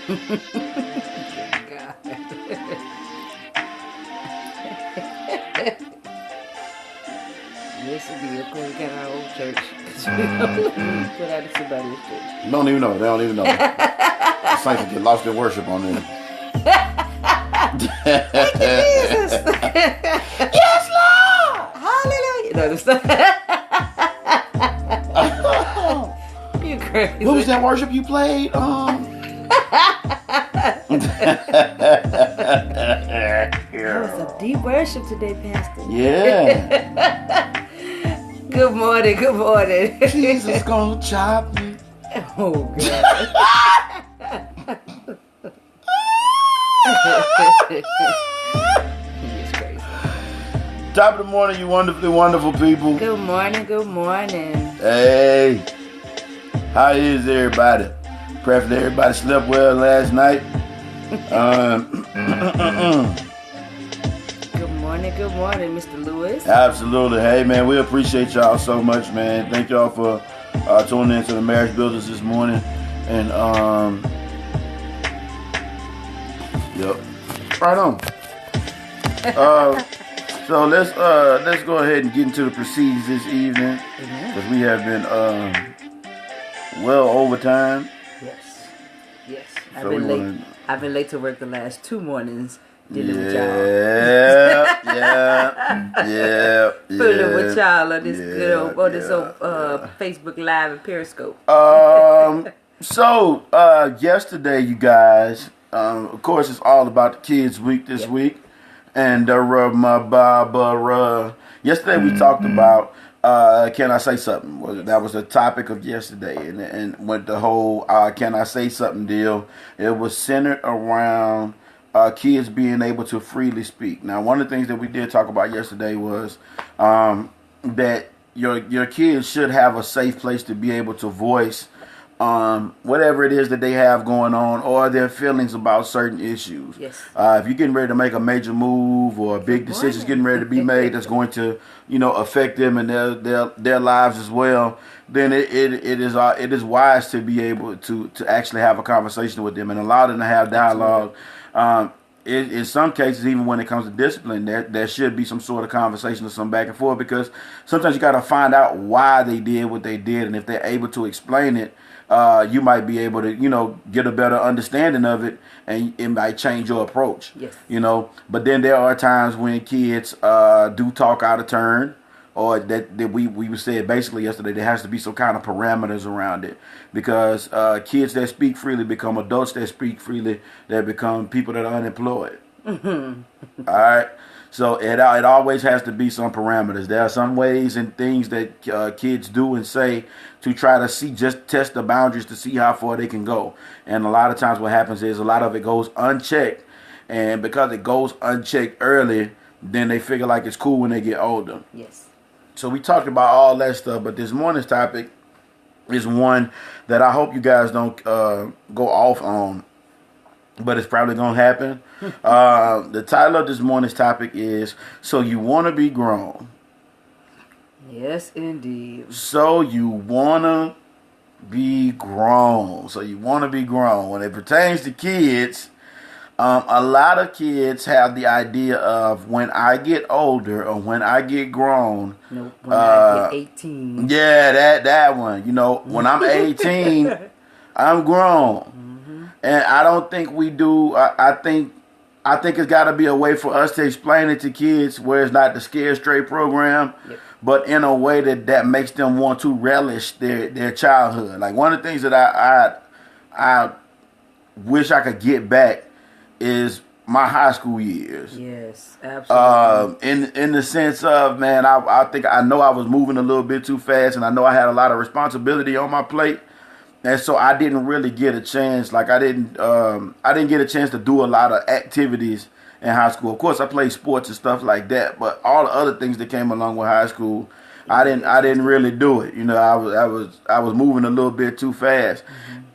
Yes, indeed. Of course, we got our own church. We put out of somebody's church. You don't even know. They don't even know. The saints will get lost in worship on them. Thank you, Jesus. Yes, Lord. Hallelujah. No, you crazy. What was that worship you played? That was some deep worship today, Pastor. Yeah. Good morning, good morning. Jesus gonna chop me. Oh, God. He's crazy. Top of the morning, you wonderfully wonderful people. Good morning, good morning. Hey, how is everybody? Prayerfully everybody slept well last night. Good morning, Mr. Lewis. Absolutely. Hey, man, we appreciate y'all so much, man. Thank y'all for tuning into the Marriage Builders this morning. And, yep. Right on. So let's go ahead and get into the proceedings this evening. Because we have been well over time. Yes. So I've been late to work the last 2 mornings dealing with y'all. Yeah. Fooling with y'all on this good old, Facebook Live and Periscope. So yesterday, you guys, of course, it's all about the Kids Week this week. And yesterday we talked about can I say something? That was the topic of yesterday, and with the whole can I say something deal, it was centered around kids being able to freely speak. Now, one of the things that we did talk about yesterday was that your kids should have a safe place to be able to voice whatever it is that they have going on or their feelings about certain issues. Yes. If you're getting ready to make a major move or a big decision is getting ready to be made that's going to, affect them and their lives as well, then it is wise to be able to actually have a conversation with them and allow them to have dialogue. In some cases, even when it comes to discipline, there should be some sort of conversation or some back and forth, because sometimes you got to find out why they did what they did, and if they're able to explain it, you might be able to, get a better understanding of it, and it might change your approach. Yes. But then there are times when kids do talk out of turn, or that we said basically yesterday there has to be some kind of parameters around it, because kids that speak freely become adults that speak freely, that become people that are unemployed. All right. So it always has to be some parameters. There are some ways and things that kids do and say to try to just test the boundaries to see how far they can go. And a lot of times what happens is a lot of it goes unchecked. And because it goes unchecked early, then they figure like it's cool when they get older. Yes. So we talked about all that stuff, but this morning's topic is one that I hope you guys don't go off on, but it's probably going to happen. The title of this morning's topic is, So You Want to Be Grown. Yes, indeed. So you want to be grown. So you want to be grown. When it pertains to kids, a lot of kids have the idea of when I get older or when I get grown. Nope, when I get 18. Yeah, that one. When I'm 18, I'm grown. Mm-hmm. And I don't think we do. I think it's got to be a way for us to explain it to kids where it's not the Scared Straight program. Yep. But in a way that makes them want to relish their childhood. Like one of the things that I wish I could get back is my high school years. Yes, absolutely. In the sense of, man, I think I know I was moving a little bit too fast, and I know I had a lot of responsibility on my plate, and so I didn't really get a chance. Like I didn't get a chance to do a lot of activities in high school. Of course, I played sports and stuff like that, but all the other things that came along with high school, I didn't really do it. I was moving a little bit too fast,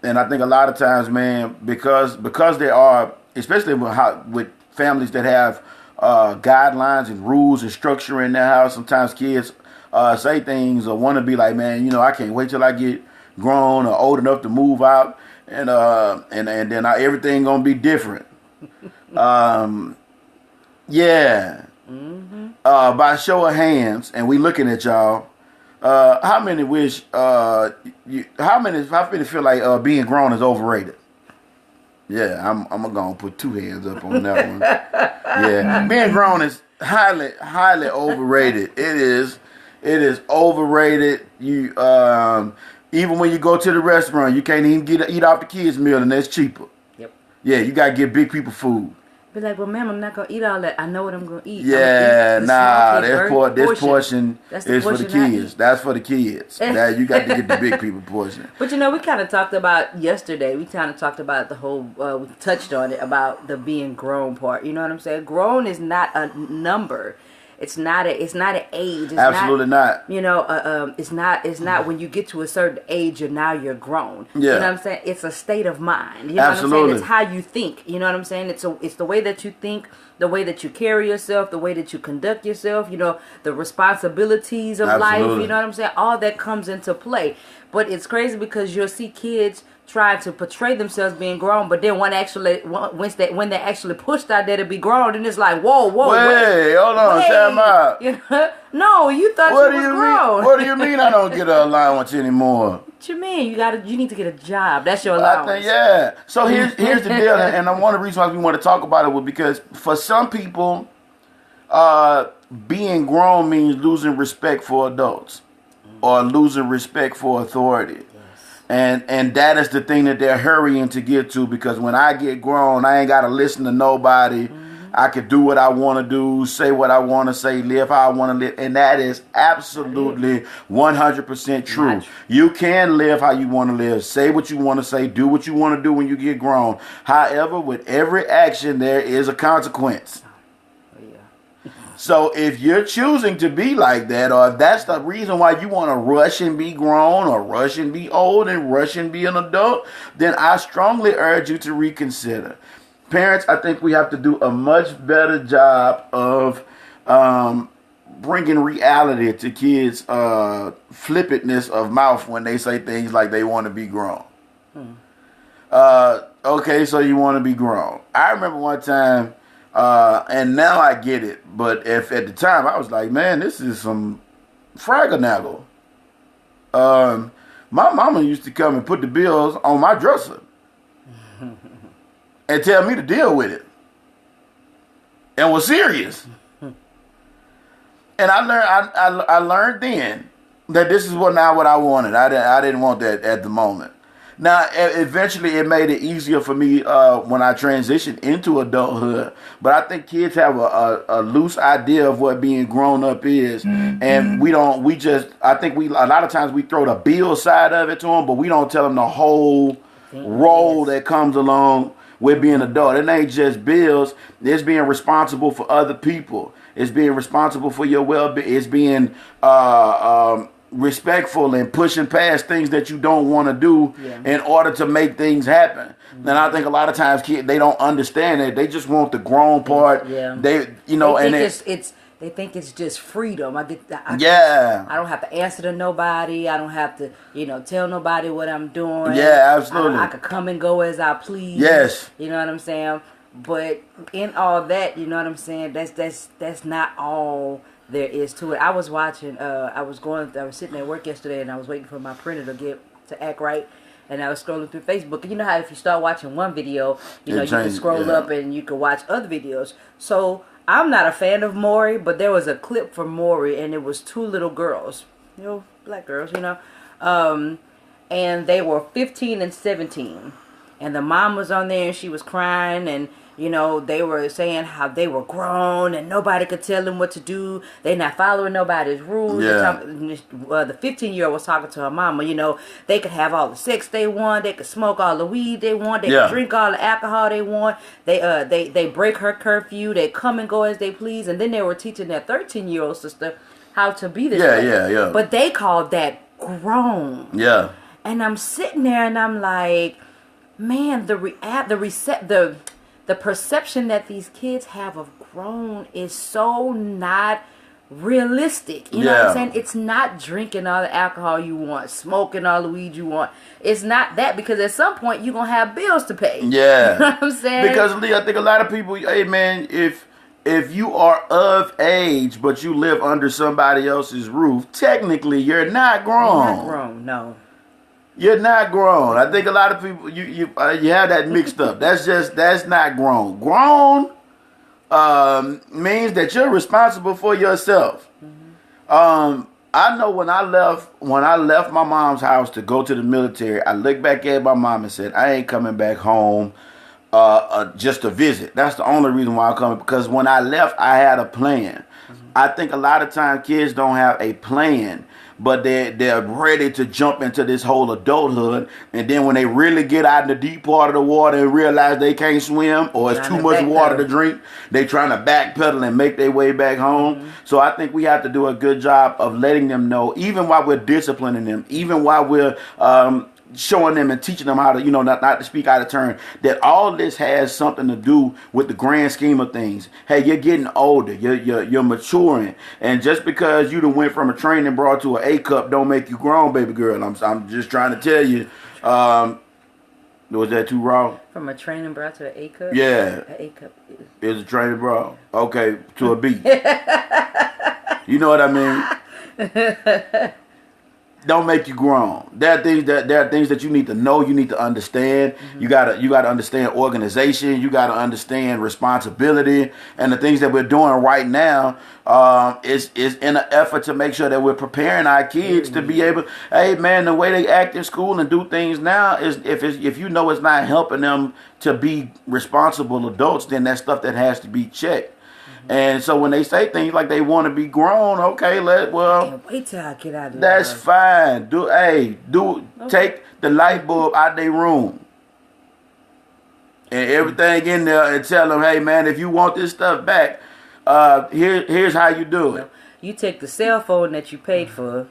and I think a lot of times, man, because there are, especially with families that have guidelines and rules and structure in their house, sometimes kids say things or want to be like, man, I can't wait till I get grown or old enough to move out. and then everything gonna be different. Yeah. By show of hands, and we looking at y'all. How many wish? How many feel like being grown is overrated? Yeah, I'm gonna put 2 hands up on that one. Yeah, being grown is highly overrated. It is overrated. You even when you go to the restaurant, you can't even eat off the kids' meal, and that's cheaper. Yep. Yeah, you gotta get big people food. Be like, well, ma'am, I'm not gonna eat all that. I know what I'm gonna eat. Yeah, this portion is for the kids. That's for the kids. Now you got to get the big people portion. But we kind of talked about yesterday. We kind of talked about the whole. We touched on it about the being grown part. You know what I'm saying? Grown is not a number. It's not an age. It's Absolutely not. It's not when you get to a certain age and now you're grown. Yeah. You know what I'm saying? It's a state of mind. You know Absolutely. what I'm saying? It's how you think. You know what I'm saying? It's the way that you think, the way that you carry yourself, the way that you conduct yourself, the responsibilities of life, you know what I'm saying? All that comes into play. But it's crazy because you'll see kids try to portray themselves being grown, but then when they actually pushed out there to be grown, then it's like, whoa, wait, hold on, time out. No, you thought you was grown. What do you mean I don't get an allowance anymore? What you mean? You need to get a job. That's your allowance. So here's the deal, and one of the reasons why we want to talk about it was because for some people, being grown means losing respect for adults or losing respect for authority. And that is the thing that they're hurrying to get to, because when I get grown, I ain't got to listen to nobody. I can do what I want to do, say what I want to say, live how I want to live. And that is absolutely 100% true. You can live how you want to live, say what you want to say, do what you want to do when you get grown. However, with every action, there is a consequence. So if you're choosing to be like that, or if that's the reason why you want to rush and be grown, or rush and be old, and rush and be an adult, then I strongly urge you to reconsider. Parents, I think we have to do a much better job of bringing reality to kids' flippantness of mouth when they say things like they want to be grown. Okay, so you want to be grown. I remember one time, and now I get it, but if at the time I was like, man, this is some fraggle. My mama used to come and put the bills on my dresser and tell me to deal with it, and was serious. And I learned then that this is not what I wanted. I didn't want that at the moment. Now, eventually, it made it easier for me when I transitioned into adulthood. But I think kids have a loose idea of what being grown up is, and I think a lot of times we throw the bill side of it to them, but we don't tell them the whole role that comes along with being an adult. It ain't just bills. It's being responsible for other people. It's being responsible for your well-being. It's being respectful and pushing past things that you don't want to do in order to make things happen. And I think a lot of times kids, they don't understand it. They just want the grown part. They think it's just freedom. I don't have to answer to nobody. I don't have to, tell nobody what I'm doing. Yeah, absolutely. I could come and go as I please. Yes. You know what I'm saying? But in all that, you know what I'm saying? That's not all there is to it. I was watching. I was sitting at work yesterday, and I was waiting for my printer to act right. And I was scrolling through Facebook. You know how if you start watching one video, you can scroll up and you can watch other videos. So I'm not a fan of Maury, but there was a clip from Maury, and it was 2 little girls, black girls, and they were 15 and 17. And the mom was on there, and she was crying, and they were saying how they were grown and nobody could tell them what to do. They're not following nobody's rules. Yeah. The 15-year-old was talking to her mama, they could have all the sex they want. They could smoke all the weed they want. They could drink all the alcohol they want. They break her curfew. They come and go as they please. And then they were teaching their 13-year-old sister how to be this way. Yeah. But they called that grown. Yeah. And I'm sitting there and I'm like, man, the perception that these kids have of grown is so not realistic. You know what I'm Yeah. saying? It's not drinking all the alcohol you want, smoking all the weed you want. It's not that, because at some point you're gonna have bills to pay. Yeah. You know what I'm saying? Because Lee, I think a lot of people, hey man, if you are of age but you live under somebody else's roof, technically you're not grown. You're not grown, no. You're not grown. I think a lot of people you have that mixed up. That's not grown. Grown means that you're responsible for yourself. I know when I left my mom's house to go to the military, I looked back at my mom and said, I ain't coming back home just to visit. That's the only reason why I'm coming, because when I left, I had a plan. I think a lot of times kids don't have a plan, but they're ready to jump into this whole adulthood, and then when they really get out in the deep part of the water and realize they can't swim or it's too much water to drink, they trying to backpedal and make their way back home. So I think we have to do a good job of letting them know, even while we're disciplining them, even while we're showing them and teaching them how to, not to speak out of turn, that all this has something to do with the grand scheme of things. Hey, you're getting older, you're maturing, and just because you done went from a training bra to an A cup don't make you grown, baby girl. I'm just trying to tell you. Was that too raw? From a training bra to an A cup? Yeah. An A cup. It's a training bra. Okay, to a B. You know what I mean? Don't make you grown. There are things that you need to know, you need to understand. You gotta understand organization, you gotta understand responsibility, and the things that we're doing right now is in an effort to make sure that we're preparing our kids to be able. Hey man, the way they act in school and do things now is if you know it's not helping them to be responsible adults, then that's stuff that has to be checked. And so when they say things like they want to be grown, okay, Can't wait till I get out of that's fine. Take the light bulb out their room and everything in there, and tell them, hey man, if you want this stuff back, here's how you do it. You take the cell phone that you paid for,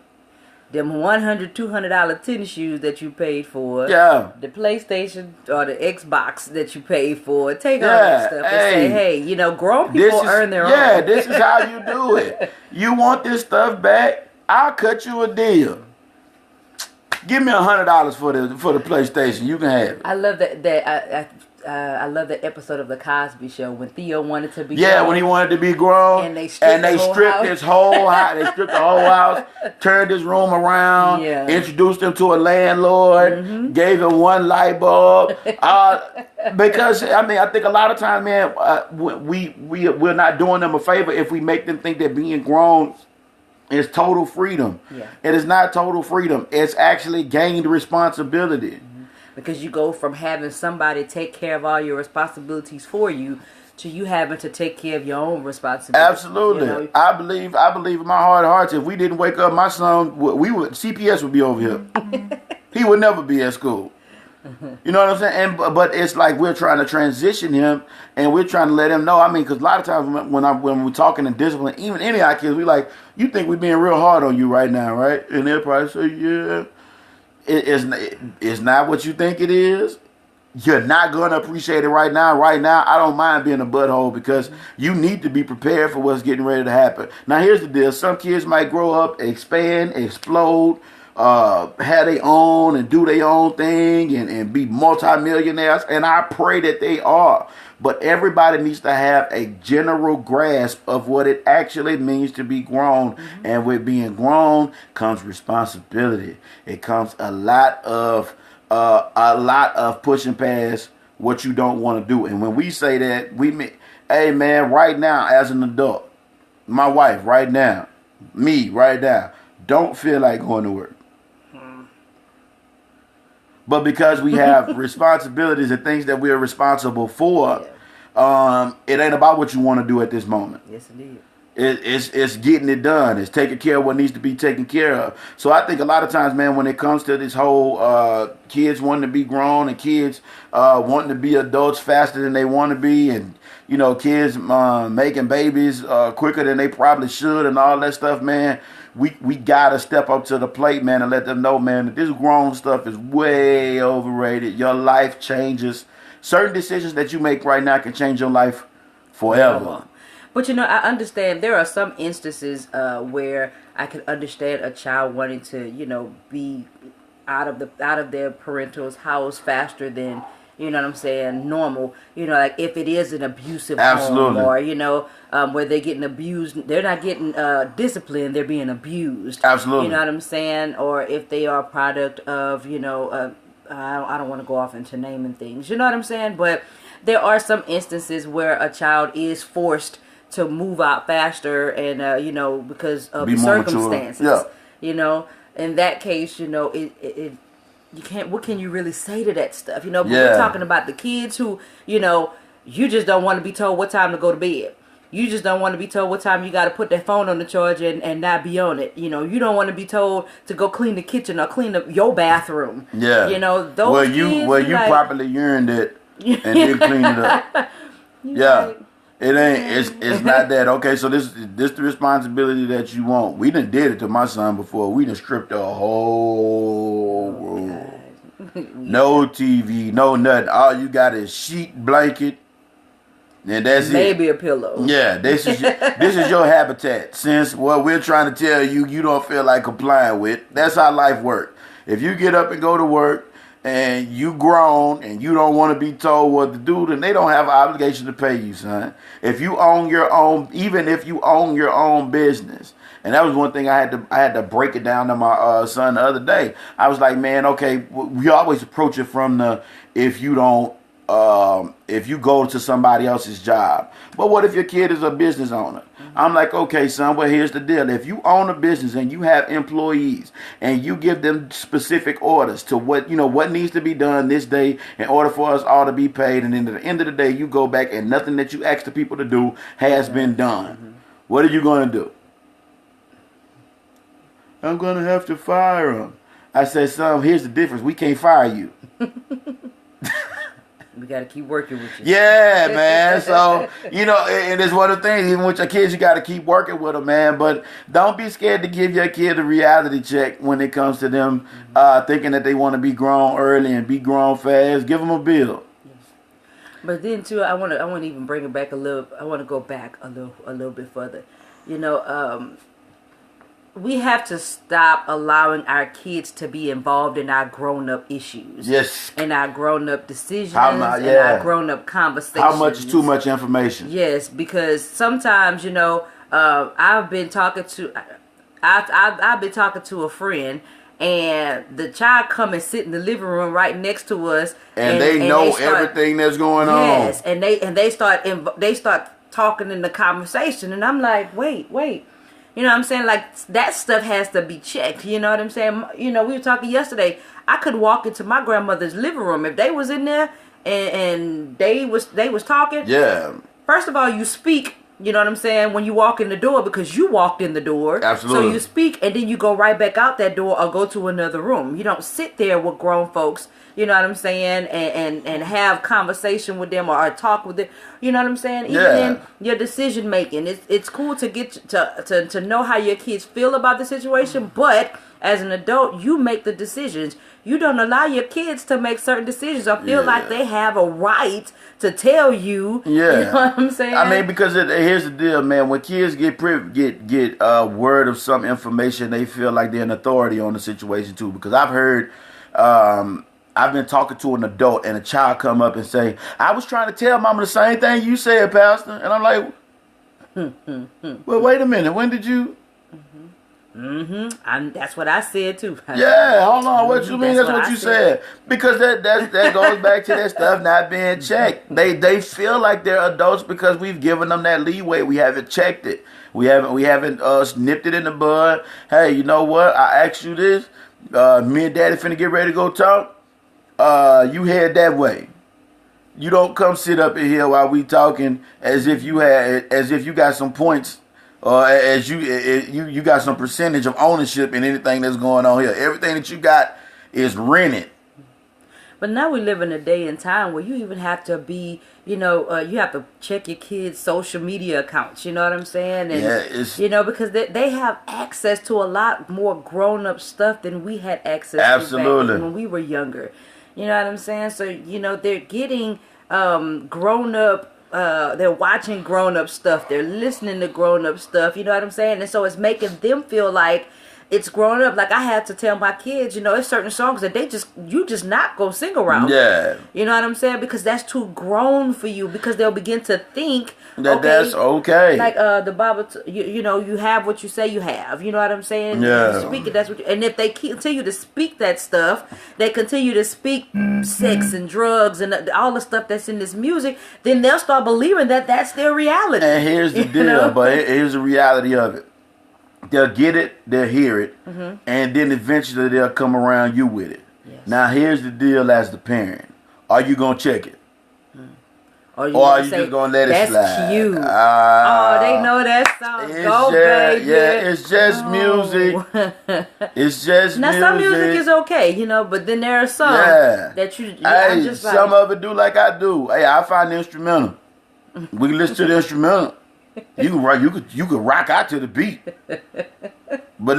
them $100, $200 tennis shoes that you paid for, Yeah. the PlayStation or the Xbox that you paid for, take all that stuff and say, hey, grown people earn their own. Yeah, this is how you do it. You want this stuff back? I'll cut you a deal. Give me $100 for the PlayStation. You can have it. I love that. I love that episode of the Cosby Show when Theo wanted to be grown. When he wanted to be grown, and they stripped his whole house. They stripped the whole house, turned his room around, introduced him to a landlord, gave him one light bulb. Because I think a lot of times, man, we're not doing them a favor if we make them think that being grown is total freedom. Yeah. It is not total freedom. It's actually gained responsibility. Because you go from having somebody take care of all your responsibilities for you to you having to take care of your own responsibilities. Absolutely. I believe in my heart of hearts, if we didn't wake up my son, CPS would be over here. He would never be at school. You know what I'm saying? But it's like we're trying to transition him, and we're trying to let him know. I mean, because a lot of times when we're talking in discipline, even any of our kids, we like, you think we're being real hard on you right now, right? And they'll probably say, yeah. It's not what you think it is. You're not going to appreciate it right now. Right now, I don't mind being a butthole because you need to be prepared for what's getting ready to happen. Now, here's the deal. Some kids might grow up, expand, explode, have their own and do their own thing and be multimillionaires. And I pray that they are. But everybody needs to have a general grasp of what it actually means to be grown. And with being grown comes responsibility. It comes a lot of pushing past what you don't want to do. And when we say that, we mean, hey man, right now as an adult, my wife right now, me right now, don't feel like going to work. But because we have responsibilities and things that we're responsible for, it ain't about what you want to do at this moment. Yes, indeed. It's getting it done. It's taking care of what needs to be taken care of. So I think a lot of times, man, when it comes to this whole kids wanting to be grown and kids wanting to be adults faster than they want to be, and kids making babies quicker than they probably should, and all that stuff, man. We gotta step up to the plate, man, and let them know, man, that this grown stuff is way overrated. Your life changes. Certain decisions that you make right now can change your life forever. But I understand there are some instances where I can understand a child wanting to, be out of their parental's house faster than, what I'm saying, normal. Like if it is an abusive home, Absolutely. or where they're getting abused, they're not getting disciplined, they're being abused. Absolutely. You know what I'm saying? Or if they are a product of, I don't want to go off into naming things. You know what I'm saying? But there are some instances where a child is forced to move out faster, and because of Be the more mature. circumstances. Yeah. In that case, it you can't. What can you really say to that stuff? But Yeah. we're talking about the kids who, you just don't want to be told what time to go to bed. You just don't want to be told what time you got to put that phone on the charger and not be on it. You don't want to be told to go clean the kitchen or clean up your bathroom. Yeah. Those kids, you properly earned it and then cleaned it up. Yeah. Right. It ain't. It's not that. Okay, so this the responsibility that you want. We done did it to my son before. We done stripped the whole room. No TV, no nothing. All you got is sheet, blanket, and that's Maybe it. a pillow. Yeah, this is your habitat. Since what we're trying to tell you, you don't feel like complying with. That's how life works. If you get up and go to work, and you grown and you don't want to be told what to do, then they don't have an obligation to pay you, son. If you own your own, even if you own your own business, and that was one thing I had to break it down to my son the other day. I was like, man, okay, we always approach it from the if you go to somebody else's job. But what if your kid is a business owner? I'm like, okay, son, well, here's the deal. If you own a business and you have employees and you give them specific orders to what needs to be done this day in order for us all to be paid, and then at the end of the day, you go back and nothing that you asked the people to do has been done. Mm-hmm. What are you going to do? I'm going to have to fire them. I said, son, here's the difference. We can't fire you. We got to keep working with you. Yeah, man. So, and it's one of the things, even with your kids, you got to keep working with them, man. But don't be scared to give your kid a reality check when it comes to them thinking that they want to be grown early and be grown fast. Give them a bill. But then, too, I want to even bring it back a little. I want to go back a little bit further. We have to stop allowing our kids to be involved in our grown-up issues. Yes. In our grown-up decisions, and our grown-up conversations. How much is too much information? Yes, because sometimes, I've been talking to a friend, and the child come and sit in the living room right next to us, and they know everything that's going on. Yes, and they start talking in the conversation, and I'm like, wait. You know what I'm saying? Like, that stuff has to be checked. You know what I'm saying? We were talking yesterday. I could walk into my grandmother's living room if they was in there and they was talking. Yeah. First of all, you speak, you know what I'm saying, when you walk in the door, because you walked in the door. Absolutely. So you speak, and then you go right back out that door or go to another room. You don't sit there with grown folks, you know what I'm saying, and have conversation with them or talk with them. You know what I'm saying? Even in your decision making, it's cool to get to know how your kids feel about the situation, but as an adult, you make the decisions. You don't allow your kids to make certain decisions or feel like they have a right to tell you. Yeah. You know what I'm saying? I mean, because here's the deal, man. When kids get word of some information, they feel like they're an authority on the situation too. Because I've heard, I've been talking to an adult and a child come up and say, "I was trying to tell mama the same thing you said, Pastor," and I'm like, "Well, wait a minute. When did you?" That's what I said too. Yeah, hold on. What you mean? That's what you said. Because that goes back to that stuff not being checked. They feel like they're adults because we've given them that leeway. We haven't checked it. We haven't nipped it in the bud. Hey, you know what? I asked you this. Me and Daddy finna get ready to go talk. You head that way. You don't come sit up in here while we talking as if you got some points. As you got some percentage of ownership in anything that's going on here. Everything that you got is rented. But now we live in a day and time where you even have to be, you have to check your kids' social media accounts. You know what I'm saying? And, because they have access to a lot more grown-up stuff than we had access to back when we were younger. You know what I'm saying? So, they're getting grown-up they're watching grown up stuff, they're listening to grown up stuff, you know what I'm saying? And so it's making them feel like it's grown up. Like I had to tell my kids, you know, there's certain songs that you just not go sing around. Yeah. You know what I'm saying? Because that's too grown for you. Because they'll begin to think that that's okay. Like the Bible, you know, you have what you say you have. You know what I'm saying? Yeah. You speak it. That's what. And if they continue to speak that stuff, they continue to speak sex and drugs and all the stuff that's in this music, then they'll start believing that that's their reality. And here's the deal, know? but here's the reality of it. They'll get it, they'll hear it, and then eventually they'll come around you with it. Yes. Now, here's the deal as the parent. Are you going to check it? Or are you just going to let it slide? That's cute. Oh, they know that song. Go, baby. Yeah, it's just music. It's just now, music. some music is okay, you know, but then there are some that you hey, just like. some of it do like I do. Hey, I find the instrumental. We can listen to the instrumental. You could rock out to the beat, but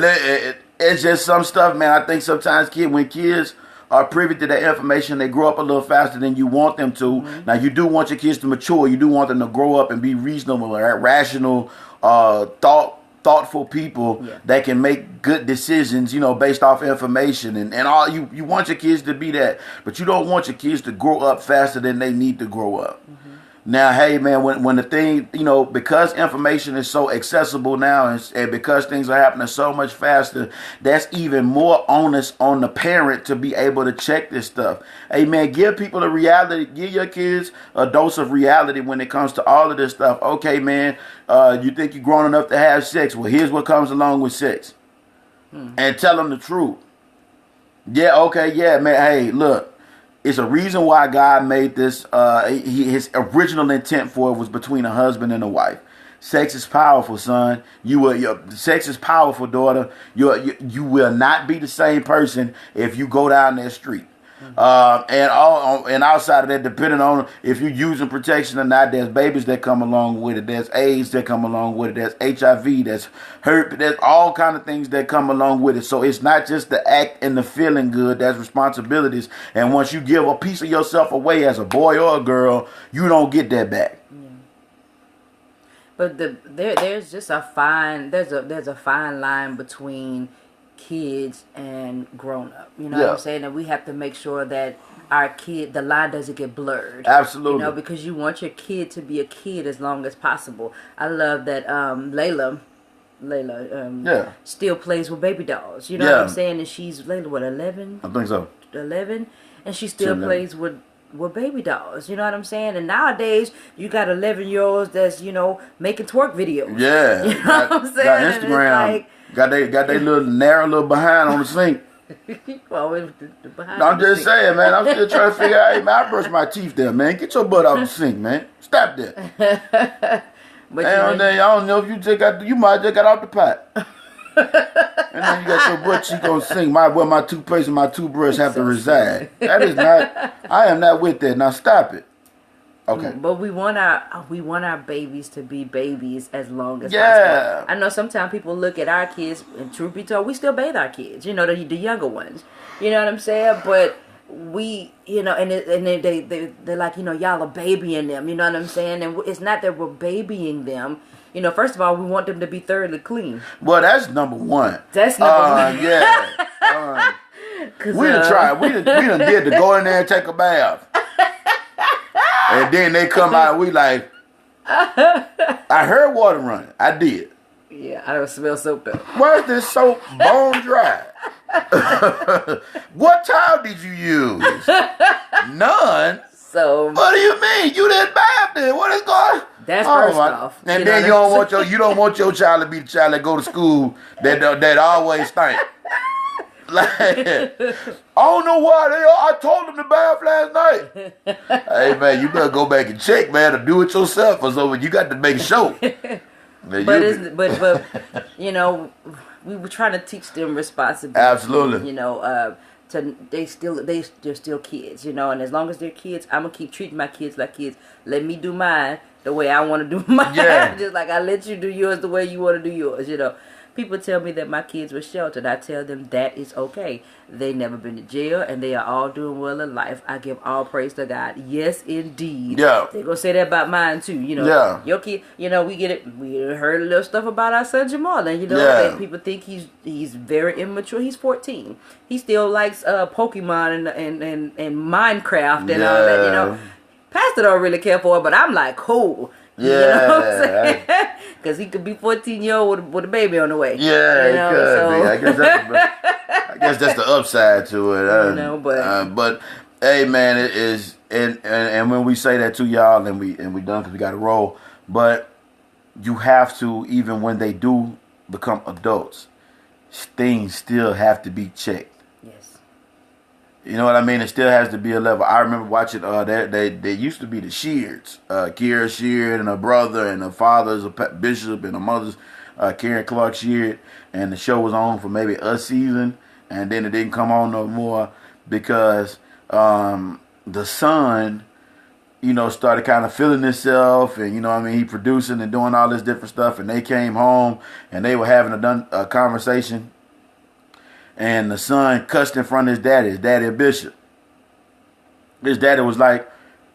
it's just some stuff, man. I think sometimes when kids are privy to that information, they grow up a little faster than you want them to. Now, you do want your kids to mature. You do want them to grow up and be reasonable, rational, thoughtful people that can make good decisions, you know, based off information and all. You want your kids to be that, but you don't want your kids to grow up faster than they need to grow up. Now, hey, man, when the thing, you know, because information is so accessible now and because things are happening so much faster, that's even more onus on the parent to be able to check this stuff. Hey, man, give people a reality. Give your kids a dose of reality when it comes to all of this stuff. Okay, man, you think you're grown enough to have sex? Well, here's what comes along with sex. And tell them the truth. Yeah, okay, yeah, man, hey, look. It's a reason why God made this. His original intent for it was between a husband and a wife. Sex is powerful, son. Sex is powerful, daughter. You will not be the same person if you go down that street. And outside of that, depending on if you're using protection or not, there's babies that come along with it. There's AIDS that come along with it. There's HIV. There's hurt. There's all kind of things that come along with it. So it's not just the act and the feeling good. There's responsibilities. And once you give a piece of yourself away as a boy or a girl, you don't get that back. But there's just a fine there's a fine line between kids and grown up. You know what I'm saying? And we have to make sure that the line doesn't get blurred. Absolutely. You know, because you want your kid to be a kid as long as possible. I love that Layla still plays with baby dolls. You know what I'm saying? And she's Layla, what, 11? I think so. 11, and she still plays with baby dolls. You know what I'm saying? And nowadays you got 11-year-olds that's, you know, making twerk videos. Yeah. You know what I'm saying? Got Instagram. Got they little narrow little behind on the sink. I'm just saying, man. I'm still trying to figure out. Hey, man, I brush my teeth there, man. Get your butt out the sink, man. Stop that. But I don't know if you might just got out the pot. And then you got your butt cheek on the sink. Where my toothpaste and my toothbrush have to reside. That is not. I am not with that. Now stop it. Okay. But we want our babies to be babies as long as possible. I know sometimes people look at our kids, and truth be told, we still bathe our kids. You know, the younger ones. You know what I'm saying? But we, you know, and they're like, you know, y'all are babying them. You know what I'm saying? And it's not that we're babying them. You know, first of all, we want them to be thoroughly clean. Well, that's number one. That's number one. Yeah. We done tried. We done did to go in there and take a bath. And then they come out, we like, I heard water running. I did. Yeah, I don't smell soap though. Why is this soap bone dry? What towel did you use? None. So what do you mean? You didn't bath then? What is going? That's first off. And then you don't want your child to be the child that go to school that always stink. Like, I don't know why I told them to bath last night. Hey man, you better go back and check, man, or do it yourself or something. You got to make sure. But you know, we were trying to teach them responsibility. Absolutely. You know, they're still kids. You know, and as long as they're kids, I'm gonna keep treating my kids like kids. Let me do mine the way I want to do mine. Yeah. Just like I let you do yours the way you want to do yours. You know. People tell me that my kids were sheltered. I tell them that is okay. They never been to jail, and they are all doing well in life. I give all praise to God. Yes, indeed. Yeah. They gonna say that about mine too. You know. Yeah. Your kid. You know, we get it. We heard a little stuff about our son Jamal, and you know, Yeah. and people think he's very immature. He's 14. He still likes Pokemon and Minecraft and all that. You know, Pastor don't really care for it, but I'm like, cool. Yeah. You know what I'm saying? Because he could be 14-year-old with a baby on the way. Yeah, you know, it could so. be. I guess that's the upside to it. You know, but hey, man, it is, and when we say that to y'all, and we done because we got to roll. But you have to, even when they do become adults, things still have to be checked. Yes. You know what I mean? It still has to be a level. I remember watching. They used to be the Sheards, Kira Sheard and her brother, and her father's a bishop, and her mother's Karen Clark Sheard, and the show was on for maybe a season, and then it didn't come on no more because the son, you know, started kind of feeling himself, and you know what I mean, he producing and doing all this different stuff, and they came home and they were having a conversation. And the son cussed in front of his daddy a bishop. His daddy was like,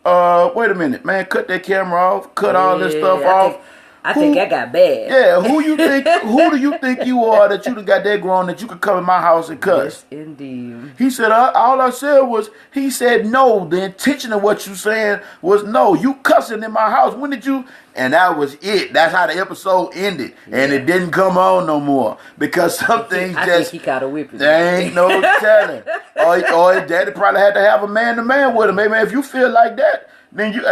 wait a minute, man, cut that camera off, cut all this stuff off. I think I got bad. Yeah, who do you think you are that you done got that grown that you could come in my house and cuss? Yes, indeed. He said, all I said was, he said, no, the intention of what you saying was no, you cussing in my house. When did you? And that was it. That's how the episode ended. Yeah. And it didn't come on no more. Because some things I just, think he got a whipping. There ain't no telling. Or his daddy probably had to have a man-to-man with him. Hey, man, if you feel like that, then you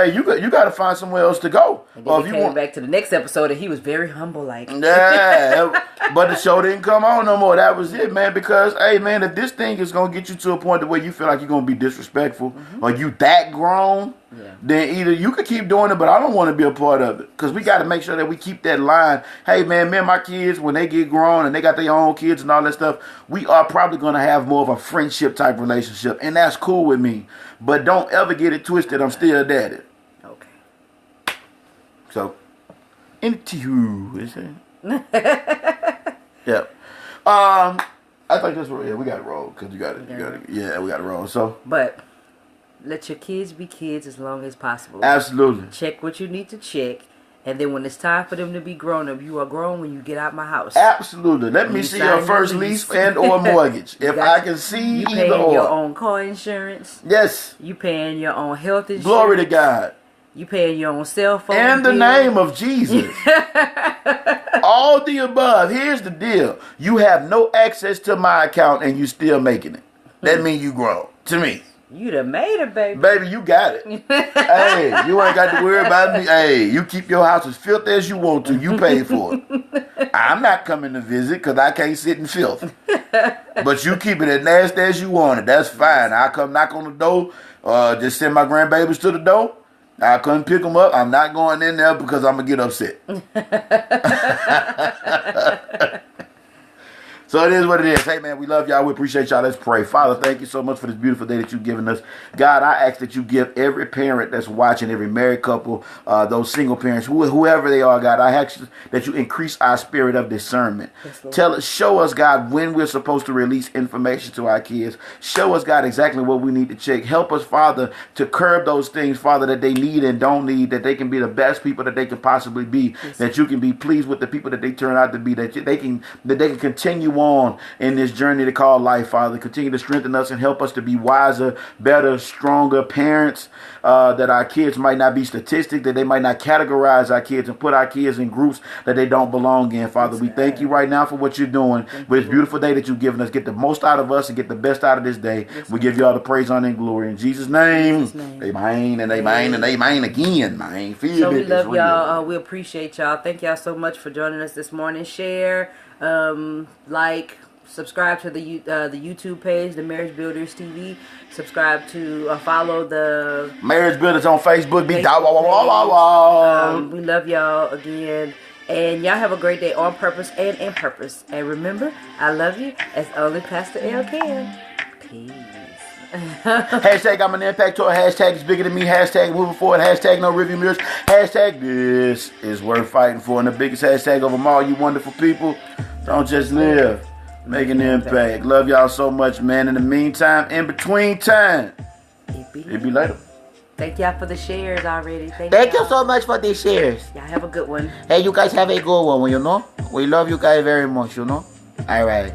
got to find somewhere else to go. And then or he if came you back to the next episode and he was very humble like. Yeah, but the show didn't come on no more. That was it, man. Because, hey, man, if this thing is going to get you to a point to where you feel like you're going to be disrespectful or you that grown, then either you could keep doing it, but I don't want to be a part of it. Because we got to make sure that we keep that line. Hey, man, me and my kids, when they get grown and they got their own kids and all that stuff, we are probably going to have more of a friendship type relationship. And that's cool with me. But don't ever get it twisted. I'm still daddy. Okay. So, into you, is it? Yeah. I think that's right. Yeah, we got to roll because we got to roll. So, but let your kids be kids as long as possible. Absolutely. Check what you need to check, and then when it's time for them to be grown up, you are grown when you get out my house. Absolutely. Let me see your first lease and or mortgage. If I can see you either paying or. your own car insurance. Yes. You paying your own health insurance. Glory to God. You paying your own cell phone In the bill. name of Jesus. All the above. Here's the deal. You have no access to my account and you still making it. That means you grown. To me. You done made it, baby. Baby, you got it. Hey, you ain't got to worry about me. Hey, you keep your house as filthy as you want to. You pay for it. I'm not coming to visit because I can't sit in filth. But you keep it as nasty as you want it. That's fine. I'll come knock on the door. Just send my grandbabies to the door. I'll come pick them up. I'm not going in there because I'm going to get upset. So it is what it is. Hey, man, we love y'all. We appreciate y'all. Let's pray. Father, thank you so much for this beautiful day that you've given us. God, I ask that you give every parent that's watching, every married couple, those single parents, whoever they are, God, I ask that you increase our spirit of discernment. Yes, show us, God, when we're supposed to release information to our kids. Show us, God, exactly what we need to check. Help us, Father, to curb those things, Father, that they need and don't need, that they can be the best people that they can possibly be, yes, that you can be pleased with the people that they turn out to be, that they can continue on in this journey to call life, Father. Continue to strengthen us and help us to be wiser, better, stronger parents, that our kids might not be statistics, that they might not categorize our kids and put our kids in groups that they don't belong in, Father. We thank you right now for what you're doing with this beautiful day that you've given us. Get the most out of us and get the best out of this day. We give you all the praise, honor, and glory. In Jesus' name, amen and amen and amen again, man. So we love y'all. We appreciate y'all. Thank y'all so much for joining us this morning. Share, like, subscribe to the YouTube page, the Marriage Builders TV. Subscribe to follow the Marriage Builders on Facebook. We love y'all again, and y'all have a great day on purpose and in purpose. And remember, I love you as only Pastor L can. Peace. Hashtag I'm an impact tour. Hashtag is bigger than me. Hashtag moving forward. Hashtag no review mirrors. Hashtag this is worth fighting for. And the biggest hashtag of them all, you wonderful people. Don't just live. Make an impact. Love y'all so much, man. In the meantime, in between time, it be later. Thank y'all for the shares already. Thank you so much for the shares. Y'all have a good one. Hey, you guys have a good one, you know? We love you guys very much, you know? Alright.